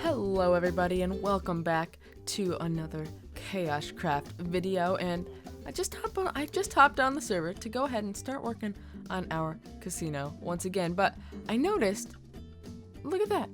Hello everybody and welcome back to another KaoshKraft video, and I just hopped on the server to go ahead and start working on our casino once again. But I noticed, look at that.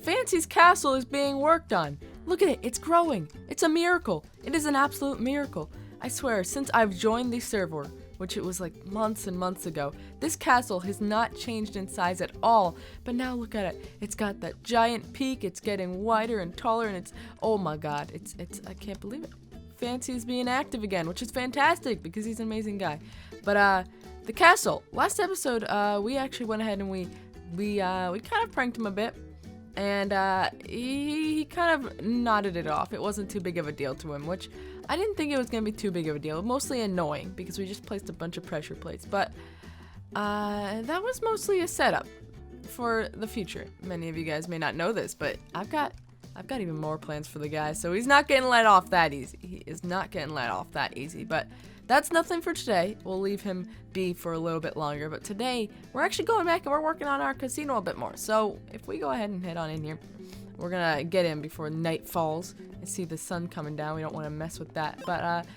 Fancy's castle is being worked on. Look at it, it's growing. It's a miracle. It is an absolute miracle. I swear, since I've joined the server, which it was like months and months ago, this castle has not changed in size at all. But now look at it. It's got that giant peak. It's getting wider and taller, and it's, oh my god, it's I can't believe it. Fancy is being active again, which is fantastic because he's an amazing guy. But the castle, last episode, we actually went ahead and we kind of pranked him a bit. And he kind of nodded it off. It wasn't too big of a deal to him, which I didn't think it was going to be too big of a deal. Mostly annoying because we just placed a bunch of pressure plates. But that was mostly a setup for the future. Many of you guys may not know this, but I've got even more plans for the guy. So he's not getting let off that easy. He is not getting let off that easy. But that's nothing for today. We'll leave him be for a little bit longer. But today, we're actually going back and we're working on our casino a bit more. So if we go ahead and head on in here, we're going to get in before night falls and see the sun coming down. We don't want to mess with that. But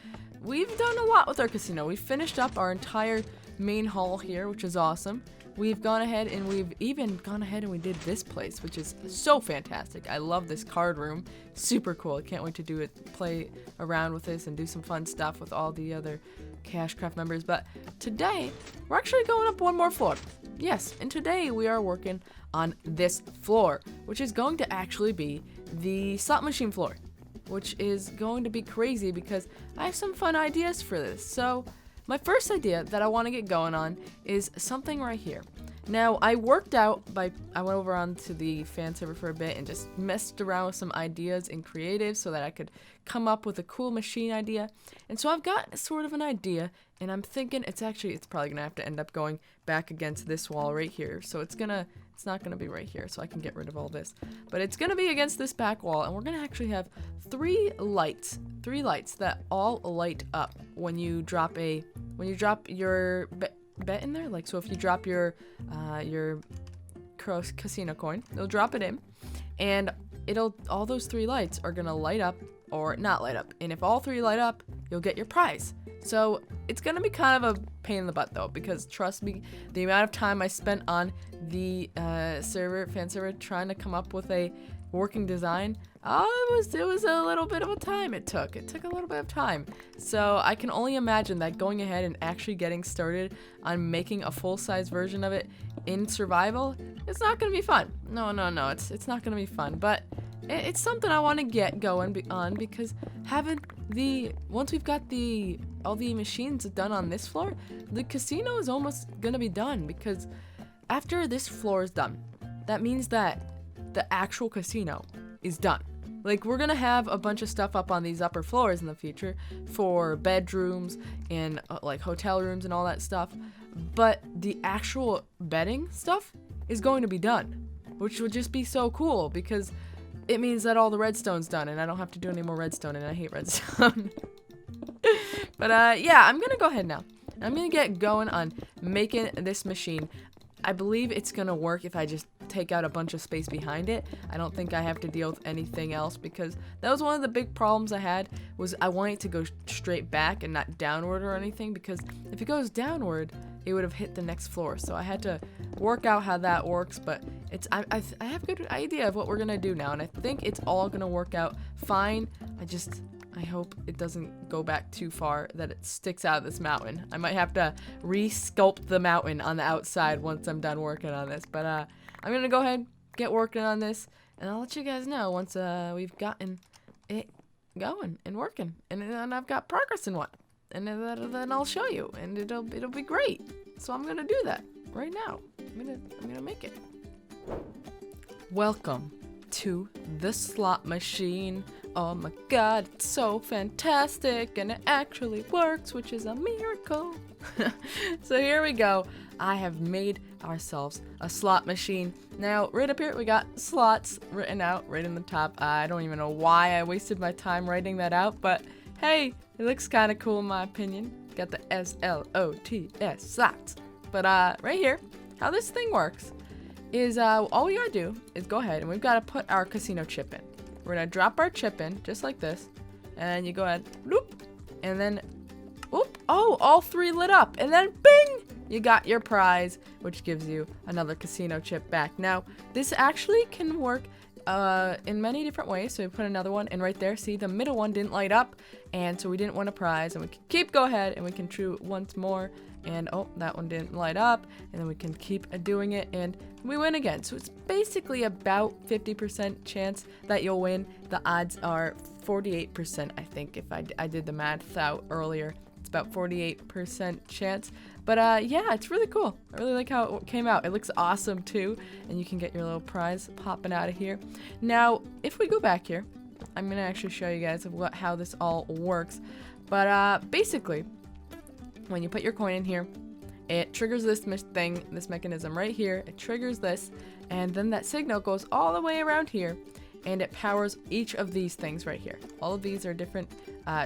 we've done a lot with our casino. We've finished up our entire main hall here, which is awesome. We've gone ahead and we've even gone ahead and we did this place, which is so fantastic. I love this card room. Super cool. I can't wait to do it, play around with this and do some fun stuff with all the other KaoshKraft members. But today, we're actually going up one more floor. Yes, and today we are working on this floor, which is going to actually be the slot machine floor, which is going to be crazy because I have some fun ideas for this. So my first idea that I want to get going on is something right here. Now, I went over onto the fan server for a bit and just messed around with some ideas in creative so that I could come up with a cool machine idea. And so I've got sort of an idea, and I'm thinking it's probably going to have to end up going back against this wall right here. So it's not going to be right here, so I can get rid of all this. But it's going to be against this back wall, and we're going to actually have three lights that all light up when you drop your bet in there. Like, so if you drop your casino coin, it'll drop it in, and all those three lights are going to light up or not light up. And if all three light up, you'll get your prize. So it's going to be kind of a pain in the butt though, because trust me, the amount of time I spent on the fan server trying to come up with a working design, it was a little bit of a time it took. It took a little bit of time. So I can only imagine that going ahead and actually getting started on making a full-size version of it in survival, it's not going to be fun. No, it's not going to be fun. But it's something I want to get going on, because once we've got all the machines done on this floor, the casino is almost going to be done, because after this floor is done, that means that the actual casino is done. Like, we're gonna have a bunch of stuff up on these upper floors in the future for bedrooms and like hotel rooms and all that stuff, but the actual betting stuff is going to be done, which would just be so cool, because it means that all the redstone's done and I don't have to do any more redstone, and I hate redstone. But yeah, I'm gonna go ahead now. I'm gonna get going on making this machine. I believe it's gonna work if I just take out a bunch of space behind it. I don't think I have to deal with anything else, because that was one of the big problems I had, was I wanted to go straight back and not downward or anything, because if it goes downward, it would have hit the next floor. So I had to work out how that works, but I have a good idea of what we're gonna do now, and I think it's all gonna work out fine. I hope it doesn't go back too far, that it sticks out of this mountain. I might have to re-sculpt the mountain on the outside once I'm done working on this. But I'm going to go ahead, get working on this, and I'll let you guys know once we've gotten it going and working. And I've got progress in one. And then I'll show you, and it'll be great. So I'm going to do that right now. I'm going to make it. Welcome to the slot machine. Oh my god, it's so fantastic, and it actually works, which is a miracle. So here we go. I have made ourselves a slot machine. Now, right up here, we got slots written out right in the top. I don't even know why I wasted my time writing that out, but hey, it looks kind of cool in my opinion. Got the SLOTS, slots. But right here, how this thing works is all we gotta do is go ahead and we've got to put our casino chip in. We're gonna drop our chip in just like this, and you go ahead, bloop, and then, whoop, oh, all 3 lit up, and then bing, you got your prize, which gives you another casino chip back. Now, this actually can work in many different ways. So we put another one, and right there, see, the middle one didn't light up, and so we didn't win a prize, and we can go ahead and we can chew once more, and oh, that one didn't light up, and then we can keep doing it, and we win again. So it's basically about 50% chance that you'll win. The odds are 48%, I think, if I did the math out earlier. It's about 48% chance. But yeah, it's really cool. I really like how it came out. It looks awesome too, and you can get your little prize popping out of here. Now, if we go back here, I'm gonna actually show you guys how this all works. But basically, when you put your coin in here, it triggers this mechanism right here. It triggers this, and then that signal goes all the way around here, and it powers each of these things right here. All of these are different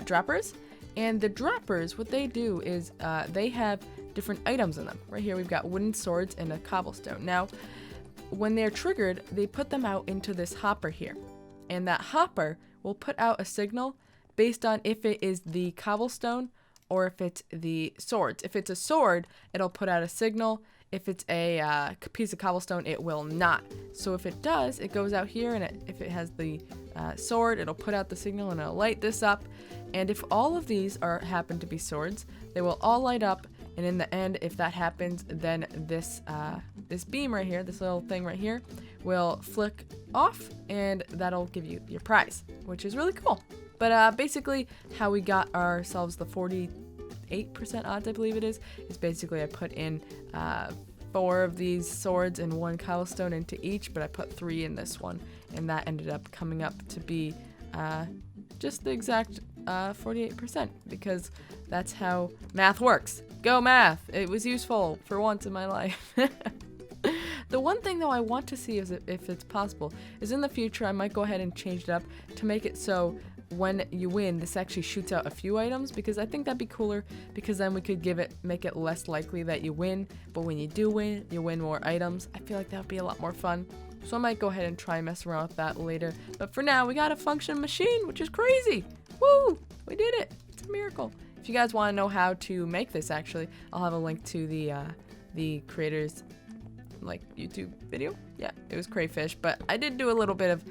droppers, and the droppers, what they do is they have different items in them. Right here we've got wooden swords and a cobblestone. Now, when they're triggered, they put them out into this hopper here, and that hopper will put out a signal based on if it is the cobblestone or if it's the swords. If it's a sword, it'll put out a signal. If it's a piece of cobblestone, it will not. So if it does, it goes out here, and if it has the sword, it'll put out the signal and it'll light this up. And if all of these happen to be swords, they will all light up. And in the end, if that happens, then this beam right here, this little thing right here, will flick off, and that'll give you your prize, which is really cool. But basically, how we got ourselves the 48% odds, I believe it is basically I put in 4 of these swords and 1 cobblestone into each, but I put 3 in this one, and that ended up coming up to be just the exact 48%, because that's how math works. Go math! It was useful for once in my life. The one thing though I want to see is if it's possible is in the future I might go ahead and change it up to make it so when you win, this actually shoots out a few items, because I think that'd be cooler, because then we could make it less likely that you win, but when you do win, you win more items. I feel like that would be a lot more fun. So I might go ahead and try and mess around with that later. But for now, we got a function machine, which is crazy. Woo! We did it. It's a miracle. If you guys want to know how to make this, actually, I'll have a link to the creator's YouTube video. Yeah, it was crayfish, but I did do a little bit of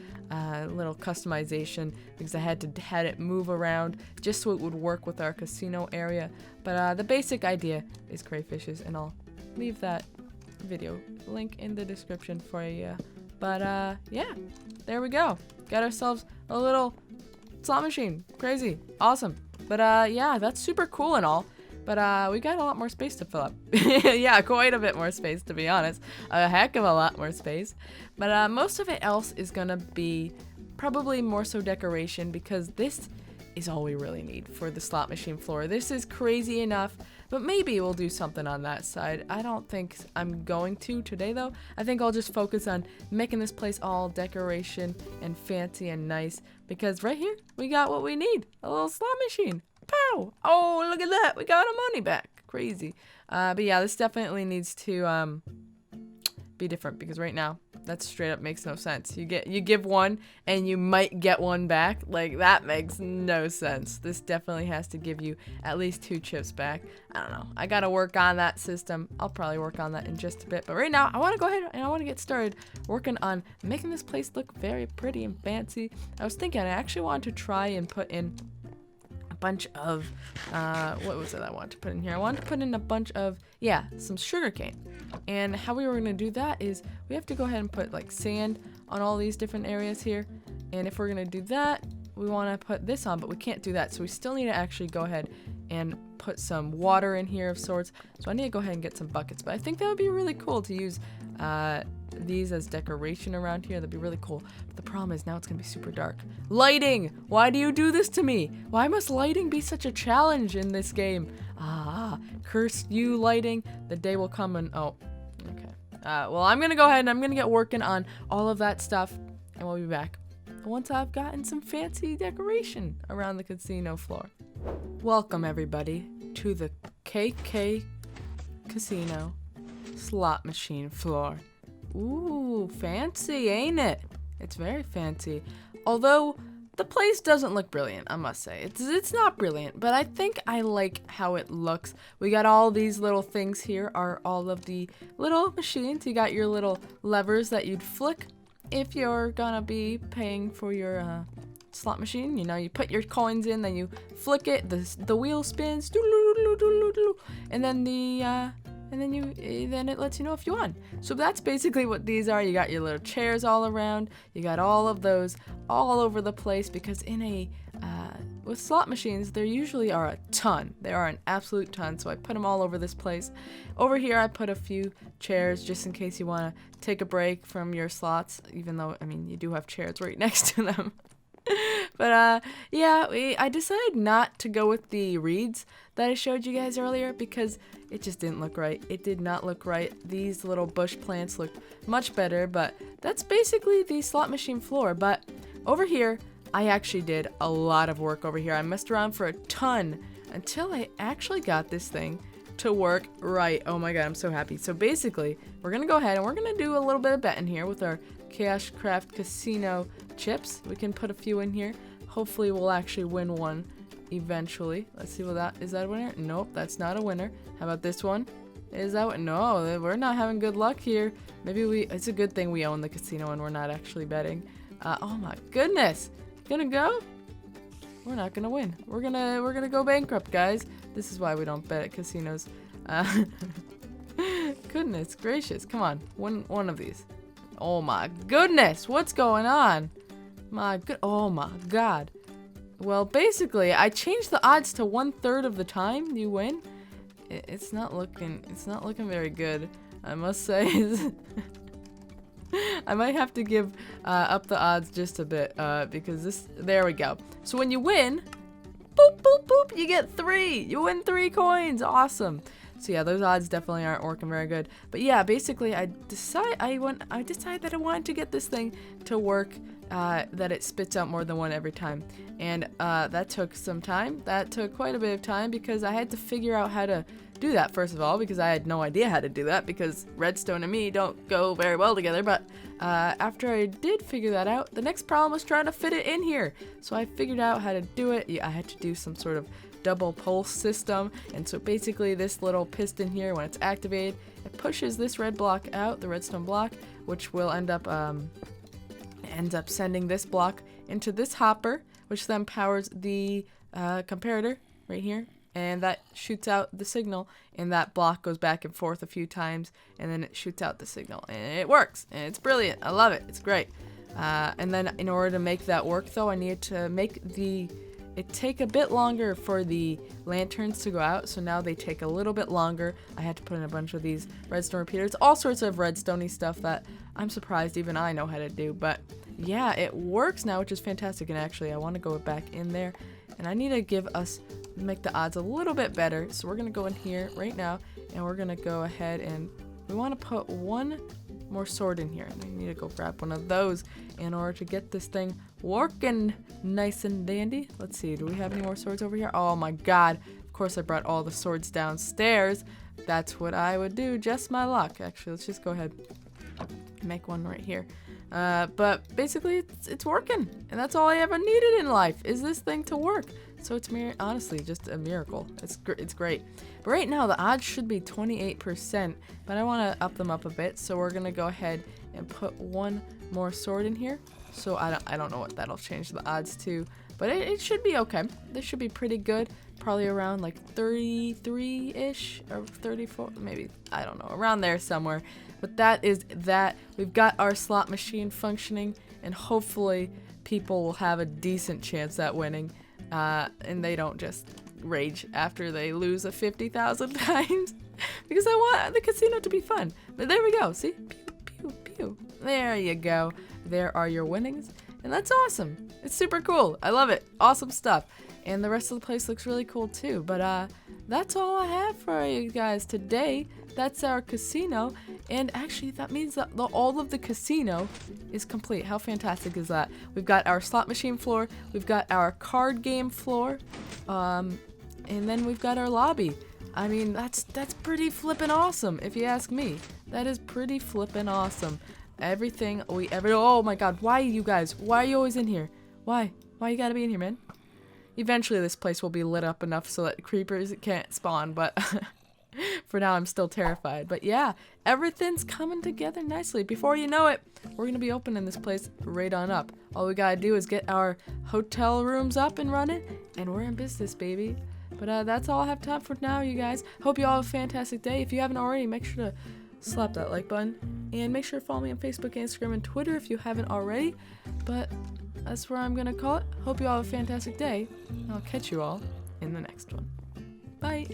little customization because I had it move around just so it would work with our casino area. But the basic idea is crayfishes, and I'll leave that video link in the description for you. But yeah, there we go. Got ourselves a little slot machine. Crazy. Awesome. But yeah, that's super cool and all. But we got a lot more space to fill up. Yeah, quite a bit more space, to be honest. A heck of a lot more space. But most of it else is gonna be probably more so decoration, because this is all we really need for the slot machine floor. This is crazy enough, but maybe we'll do something on that side. I don't think I'm going to today, though. I think I'll just focus on making this place all decoration and fancy and nice, because right here, we got what we need. A little slot machine. Pow! Oh, look at that. We got our money back. Crazy. But yeah, this definitely needs to be different, because right now that straight up makes no sense. You give one and you might get one back. Like, that makes no sense. This definitely has to give you at least 2 chips back. I don't know. I gotta work on that system. I'll probably work on that in just a bit. But right now, I want to go ahead and I want to get started working on making this place look very pretty and fancy. I was thinking I actually wanted to try and put in bunch of what was it I wanted to put in here? I wanted to put in a bunch of, yeah, some sugarcane. And how we were going to do that is we have to go ahead and put like sand on all these different areas here. And if we're going to do that, we want to put this on, but we can't do that. So we still need to actually go ahead and put some water in here of sorts. So I need to go ahead and get some buckets. But I think that would be really cool to use these as decoration around here. That'd be really cool. But the problem is now it's gonna be super dark. Lighting! Why do you do this to me? Why must lighting be such a challenge in this game? Ah, curse you, lighting. The day will come and oh, okay. Well, I'm gonna go ahead and I'm gonna get working on all of that stuff, and we'll be back once I've gotten some fancy decoration around the casino floor. Welcome everybody to the KK Casino slot machine floor. Ooh, fancy, ain't it? It's very fancy. Although the place doesn't look brilliant, I must say. It's not brilliant, but I think I like how it looks. We got all these little things here are all of the little machines. You got your little levers that you'd flick if you're gonna be paying for your slot machine. You know, you put your coins in, then you flick it, the wheel spins, and then then it lets you know if you won. So that's basically what these are. You got your little chairs all around. You got all of those all over the place because with slot machines, there usually are a ton. There are an absolute ton, so I put them all over this place. Over here, I put a few chairs just in case you want to take a break from your slots, even though, I mean, you do have chairs right next to them. But yeah, I decided not to go with the reeds that I showed you guys earlier because it just didn't look right. It did not look right. These little bush plants looked much better, but that's basically the slot machine floor. But over here, I actually did a lot of work over here. I messed around for a ton until I actually got this thing to work right. Oh my god, I'm so happy. So basically, we're gonna go ahead and we're gonna do a little bit of betting here with our KaoshKraft Casino chips. We can put a few in here. Hopefully we'll actually win one eventually. Let's see what that is. That a winner? Nope, that's not a winner. How about this one? Is that what? No, we're not having good luck here. Maybe it's a good thing we own the casino and we're not actually betting. Oh my goodness. Gonna go? We're not gonna win. We're gonna go bankrupt, guys. This is why we don't bet at casinos. Goodness gracious. Come on. One of these. Oh my goodness. What's going on? Oh my god. Well, basically, I changed the odds to 1/3 of the time you win. It's not looking very good, I must say. I might have to give up the odds just a bit because there we go. So when you win, boop, boop, boop, you get 3. You win 3 coins. Awesome. So yeah, those odds definitely aren't working very good. But yeah, basically I decided that I wanted to get this thing to work that it spits out more than one every time. And that took some time. That took quite a bit of time because I had to figure out how to do that first of all because I had no idea how to do that because redstone and me don't go very well together. But after I did figure that out, the next problem was trying to fit it in here. So I figured out how to do it. Yeah, I had to do some sort of double pulse system, and so basically this little piston here, when it's activated, it pushes this red block out, the redstone block, which will ends up sending this block into this hopper, which then powers the comparator right here, and that shoots out the signal, and that block goes back and forth a few times, and then it shoots out the signal, and it works, and it's brilliant. I love it. It's great. And then in order to make that work, though, I needed to make it take a bit longer for the lanterns to go out, so now they take a little bit longer. I had to put in a bunch of these redstone repeaters, all sorts of redstone-y stuff that I'm surprised even I know how to do. But yeah, it works now, which is fantastic. And actually, I want to go back in there, and I need to make the odds a little bit better. So we're gonna go in here right now, and we're gonna go ahead and we want to put one more sword in here. I need to go grab one of those in order to get this thing working nice and dandy. Let's see, do we have any more swords over here? Oh my god, of course I brought all the swords downstairs. That's what I would do, just my luck. Actually, let's just go ahead and make one right here. But basically it's working, and that's all I ever needed in life is this thing to work. So it's honestly just a miracle. It's great. But right now the odds should be 28%, but I want to up them up a bit. So we're gonna go ahead and put one more sword in here. So I don't know what that'll change the odds to, but it should be okay. This should be pretty good. Probably around like 33-ish or 34, maybe, I don't know, around there somewhere. But that is that. We've got our slot machine functioning, and hopefully people will have a decent chance at winning, and they don't just rage after they lose a 50,000 times because I want the casino to be fun. But there we go. See? Pew, pew, pew. There you go. There are your winnings, and that's awesome. It's super cool. I love it. Awesome stuff. And the rest of the place looks really cool too. But that's all I have for you guys today. That's our casino, and actually that means that all of the casino is complete. How fantastic is that? We've got our slot machine floor, we've got our card game floor, and then we've got our lobby. I mean, that's pretty flippin' awesome if you ask me. That is pretty flippin' awesome. Everything we ever... Oh my god, why you guys? Why are you always in here? Why? Why you gotta be in here, man? Eventually this place will be lit up enough so that creepers can't spawn, but for now I'm still terrified. But yeah, everything's coming together nicely. Before you know it, we're gonna be opening this place right on up. All we gotta do is get our hotel rooms up and running, and we're in business, baby. But that's all I have time for now, you guys. Hope you all have a fantastic day. If you haven't already, make sure to slap that like button. And make sure to follow me on Facebook, Instagram, and Twitter if you haven't already. But that's where I'm going to call it. Hope you all have a fantastic day. And I'll catch you all in the next one. Bye.